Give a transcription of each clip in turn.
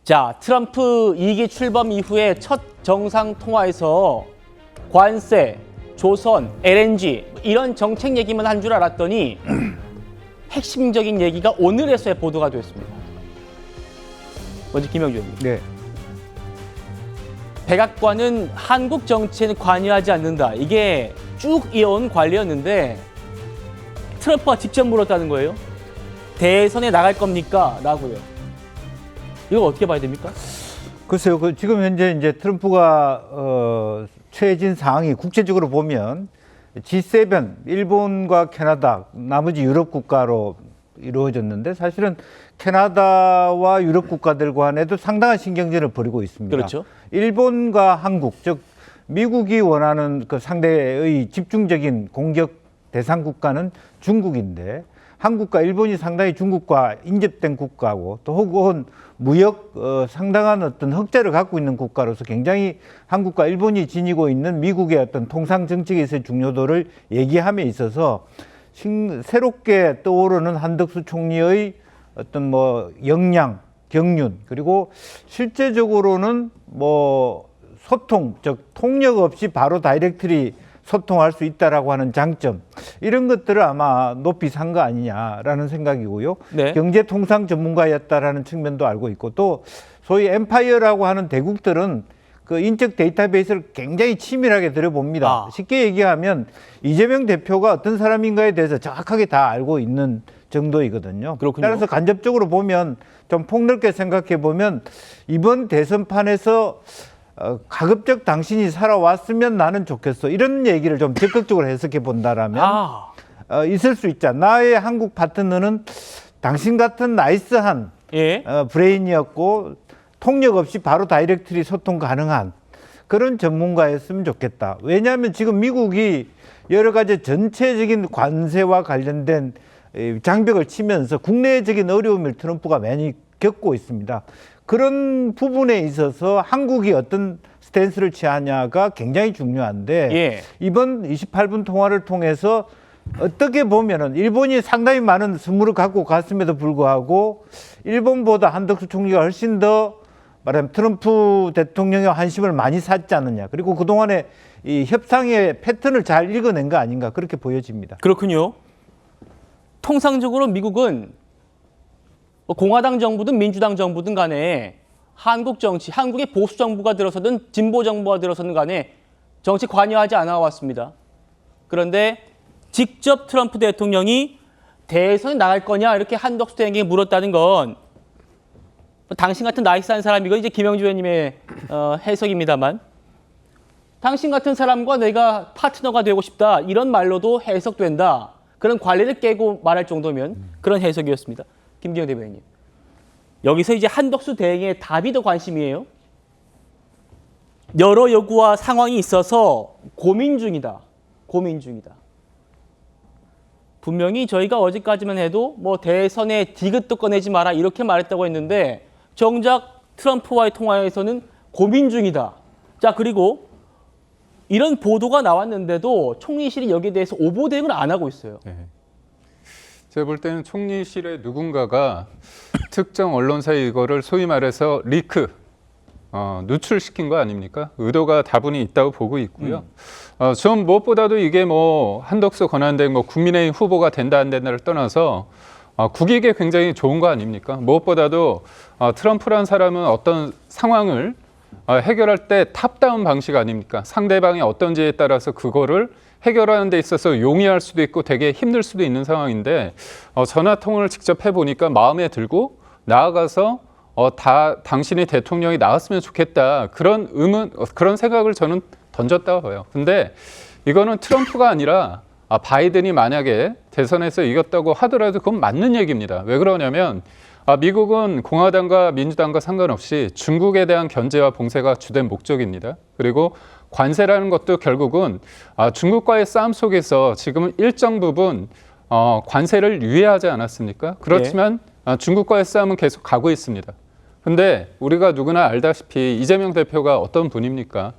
자, 트럼프 2기 출범 이후에 첫 정상통화에서 관세, 조선, LNG 이런 정책 얘기만 한 줄 알았더니 핵심적인 얘기가 오늘에서야 보도가 됐습니다. 먼저 김영주 의원님. 네. 백악관은 한국 정치에는 관여하지 않는다. 이게 쭉 이어온 관리였는데 트럼프가 직접 물었다는 거예요. 대선에 나갈 겁니까? 라고요. 이거 어떻게 봐야 됩니까? 글쎄요. 지금 현재 이제 트럼프가 처해진 상황이 국제적으로 보면 G7, 일본과 캐나다, 나머지 유럽 국가로 이루어졌는데 사실은 캐나다와 유럽 국가들 간에도 상당한 신경전을 벌이고 있습니다. 그렇죠. 일본과 한국, 즉 미국이 원하는 그 상대의 집중적인 공격 대상 국가는 중국인데 한국과 일본이 상당히 중국과 인접된 국가고 또 혹은 무역 상당한 어떤 흑자를 갖고 있는 국가로서 굉장히 한국과 일본이 지니고 있는 미국의 어떤 통상 정책에서의 중요도를 얘기함에 있어서 새롭게 떠오르는 한덕수 총리의 어떤 뭐 역량, 경륜 그리고 실제적으로는 뭐 소통, 즉 통역 없이 바로 다이렉트리 소통할 수 있다라고 하는 장점 이런 것들을 아마 높이 산 거 아니냐라는 생각이고요. 네. 경제통상 전문가였다라는 측면도 알고 있고 또 소위 엠파이어라고 하는 대국들은 그 인적 데이터베이스를 굉장히 치밀하게 들여봅니다. 쉽게 얘기하면 이재명 대표가 어떤 사람인가에 대해서 정확하게 다 알고 있는 정도이거든요. 그렇군요. 따라서 간접적으로 보면 좀 폭넓게 생각해 보면 이번 대선판에서 가급적 당신이 살아왔으면 나는 좋겠어. 이런 얘기를 좀 적극적으로 해석해 본다라면 있을 수 있지. 나의 한국 파트너는 당신 같은 나이스한 브레인이었고 통역 없이 바로 다이렉트리 소통 가능한 그런 전문가였으면 좋겠다. 왜냐하면 지금 미국이 여러 가지 전체적인 관세와 관련된 장벽을 치면서 국내적인 어려움을 트럼프가 많이 겪고 있습니다. 그런 부분에 있어서 한국이 어떤 스탠스를 취하냐가 굉장히 중요한데 이번 28분 통화를 통해서 어떻게 보면은 일본이 상당히 많은 선물을 갖고 갔음에도 불구하고 일본보다 한덕수 총리가 훨씬 더 말하면 트럼프 대통령의 환심을 많이 샀지 않느냐. 그리고 그동안에 이 협상의 패턴을 잘 읽어낸 거 아닌가 그렇게 보여집니다. 그렇군요. 통상적으로 미국은 공화당 정부든 민주당 정부든 간에 한국 정치, 한국의 보수 정부가 들어서든 진보 정부가 들어서든 간에 정치 관여하지 않아 왔습니다. 그런데 직접 트럼프 대통령이 대선에 나갈 거냐 이렇게 한덕수 대행에게 물었다는 건 당신 같은 나이스한 사람, 이거 이제 김영주 의원님의 해석입니다만 당신 같은 사람과 내가 파트너가 되고 싶다 이런 말로도 해석된다. 그런 관리를 깨고 말할 정도면 그런 해석이었습니다. 김기현 대변인님. 여기서 이제 한덕수 대행의 답이 더 관심이에요. 여러 요구와 상황이 있어서 고민 중이다. 고민 중이다. 분명히 저희가 어제까지만 해도 뭐 대선에 디귿도 꺼내지 마라 이렇게 말했다고 했는데 정작 트럼프와의 통화에서는 고민 중이다. 자, 그리고 이런 보도가 나왔는데도 총리실이 여기에 대해서 오보 대응을 안 하고 있어요. 네. 제가 볼 때는 총리실의 누군가가 특정 언론사에 이거를 소위 말해서 리크, 누출시킨 거 아닙니까? 의도가 다분히 있다고 보고 있고요. 전 무엇보다도 이게 뭐 한덕수 권한대행 뭐 국민의힘 후보가 된다 안 된다를 떠나서 국익에 굉장히 좋은 거 아닙니까? 무엇보다도 트럼프란 사람은 어떤 상황을 해결할 때 탑다운 방식 아닙니까? 상대방이 어떤지에 따라서 그거를 해결하는 데 있어서 용이할 수도 있고 되게 힘들 수도 있는 상황인데 전화통화를 직접 해보니까 마음에 들고 나아가서 당신이 대통령이 나왔으면 좋겠다 그런 그런 생각을 저는 던졌다고 봐요. 근데 이거는 트럼프가 아니라 바이든이 만약에 대선에서 이겼다고 하더라도 그건 맞는 얘기입니다. 왜 그러냐면 미국은 공화당과 민주당과 상관없이 중국에 대한 견제와 봉쇄가 주된 목적입니다. 그리고 관세라는 것도 결국은 중국과의 싸움 속에서 지금은 일정 부분 관세를 유예하지 않았습니까? 그렇지만 중국과의 싸움은 계속 가고 있습니다. 근데 우리가 누구나 알다시피 이재명 대표가 어떤 분입니까?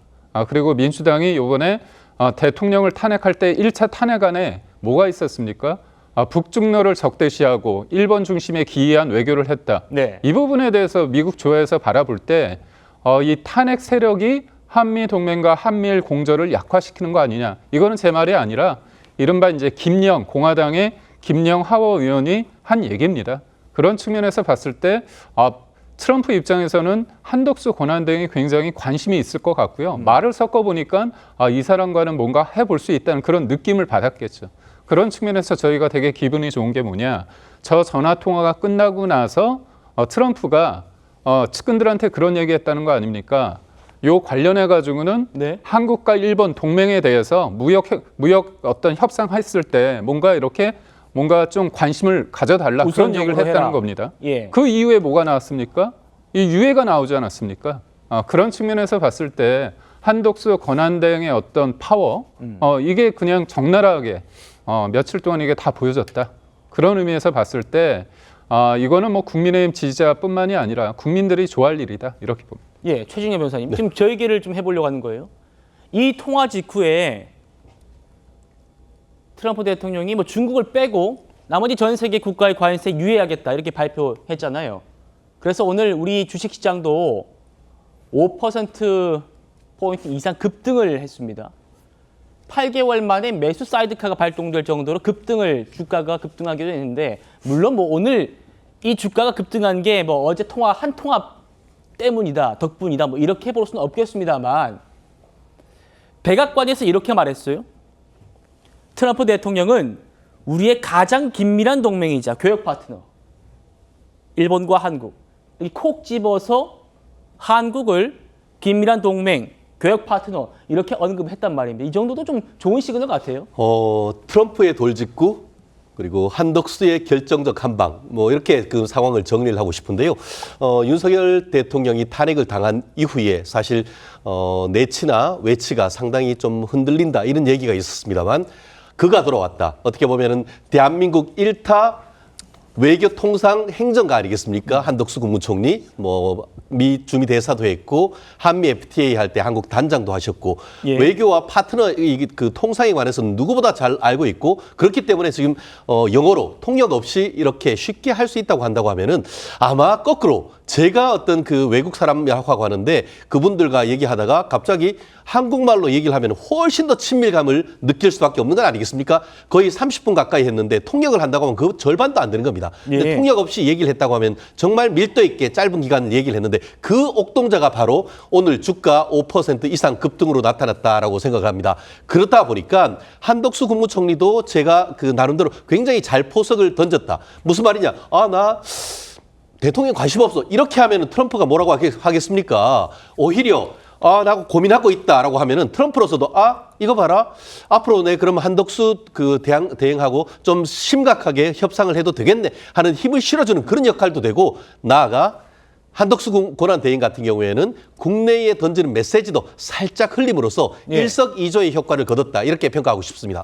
그리고 민주당이 이번에 대통령을 탄핵할 때 1차 탄핵안에 뭐가 있었습니까? 북중러를 적대시하고 일본 중심의 기이한 외교를 했다. 네. 이 부분에 대해서 미국 조에서 바라볼 때 이 탄핵 세력이 한미 동맹과 한미일 공조를 약화시키는 거 아니냐. 이거는 제 말이 아니라 이른바 이제 김영 공화당의 김영 하원 의원이 한 얘기입니다. 그런 측면에서 봤을 때 트럼프 입장에서는 한덕수 권한대행이 굉장히 관심이 있을 것 같고요. 말을 섞어 보니까 이 사람과는 뭔가 해볼 수 있다는 그런 느낌을 받았겠죠. 그런 측면에서 저희가 되게 기분이 좋은 게 뭐냐. 저 전화 통화가 끝나고 나서 트럼프가 측근들한테 그런 얘기했다는 거 아닙니까? 요 관련해 가지고는 네. 한국과 일본 동맹에 대해서 무역 어떤 협상했을 때 뭔가 좀 관심을 가져달라 그런 얘기를 우선적으로 했다는 해라. 겁니다. 예. 그 이후에 뭐가 나왔습니까? 이 유해가 나오지 않았습니까? 그런 측면에서 봤을 때 한덕수 권한대행의 어떤 파워 이게 그냥 적나라하게 며칠 동안 이게 다 보여졌다. 그런 의미에서 봤을 때 이거는 뭐 국민의힘 지지자뿐만이 아니라 국민들이 좋아할 일이다 이렇게 봅니다. 예, 최진영 변호사님. 지금 저 얘기를 좀 해보려고 하는 거예요. 이 통화 직후에 트럼프 대통령이 뭐 중국을 빼고 나머지 전 세계 국가의 관세 유예하겠다 이렇게 발표했잖아요. 그래서 오늘 우리 주식시장도 5%포인트 이상 급등을 했습니다. 8개월 만에 매수 사이드카가 발동될 정도로 주가가 급등하기도 했는데 물론 뭐 오늘 이 주가가 급등한 게 뭐 어제 한 통화 때문이다, 덕분이다 뭐 이렇게 볼 수는 없겠습니다만 백악관에서 이렇게 말했어요. 트럼프 대통령은 우리의 가장 긴밀한 동맹이자 교역 파트너 일본과 한국 이렇게 콕 집어서 한국을 긴밀한 동맹, 교역 파트너 이렇게 언급했단 말입니다. 이 정도도 좀 좋은 시그널 같아요. 트럼프의 돌직구 그리고 한덕수의 결정적 한방 뭐 이렇게 그 상황을 정리를 하고 싶은데요. 윤석열 대통령이 탄핵을 당한 이후에 사실 내치나 외치가 상당히 좀 흔들린다 이런 얘기가 있었습니다만 그가 돌아왔다. 어떻게 보면은 대한민국 1타 외교 통상 행정가 아니겠습니까? 한덕수 국무총리, 미 주미 대사도 했고 한미 FTA 할 때 한국 단장도 하셨고 예. 외교와 파트너 그 통상에 관해서는 누구보다 잘 알고 있고 그렇기 때문에 지금 영어로 통역 없이 이렇게 쉽게 할 수 있다고 한다고 하면은 아마 거꾸로 제가 어떤 그 외국 사람하고 하는데 그분들과 얘기하다가 갑자기 한국말로 얘기를 하면 훨씬 더 친밀감을 느낄 수밖에 없는 건 아니겠습니까? 거의 30분 가까이 했는데 통역을 한다고 하면 그 절반도 안 되는 겁니다. 근데 예. 통역 없이 얘기를 했다고 하면 정말 밀도 있게 짧은 기간 얘기를 했는데 그 옥동자가 바로 오늘 주가 5% 이상 급등으로 나타났다라고 생각을 합니다. 그렇다 보니까 한덕수 국무총리도 제가 그 나름대로 굉장히 잘 포석을 던졌다. 무슨 말이냐? 나 대통령 관심 없어. 이렇게 하면은 트럼프가 뭐라고 하겠습니까? 오히려 나 고민하고 있다라고 하면은 트럼프로서도 이거 봐라. 앞으로 내 그럼 한덕수 그 대행하고 좀 심각하게 협상을 해도 되겠네 하는 힘을 실어주는 그런 역할도 되고 나아가 한덕수 권한 대행 같은 경우에는 국내에 던지는 메시지도 살짝 흘림으로써 예. 일석이조의 효과를 거뒀다. 이렇게 평가하고 싶습니다.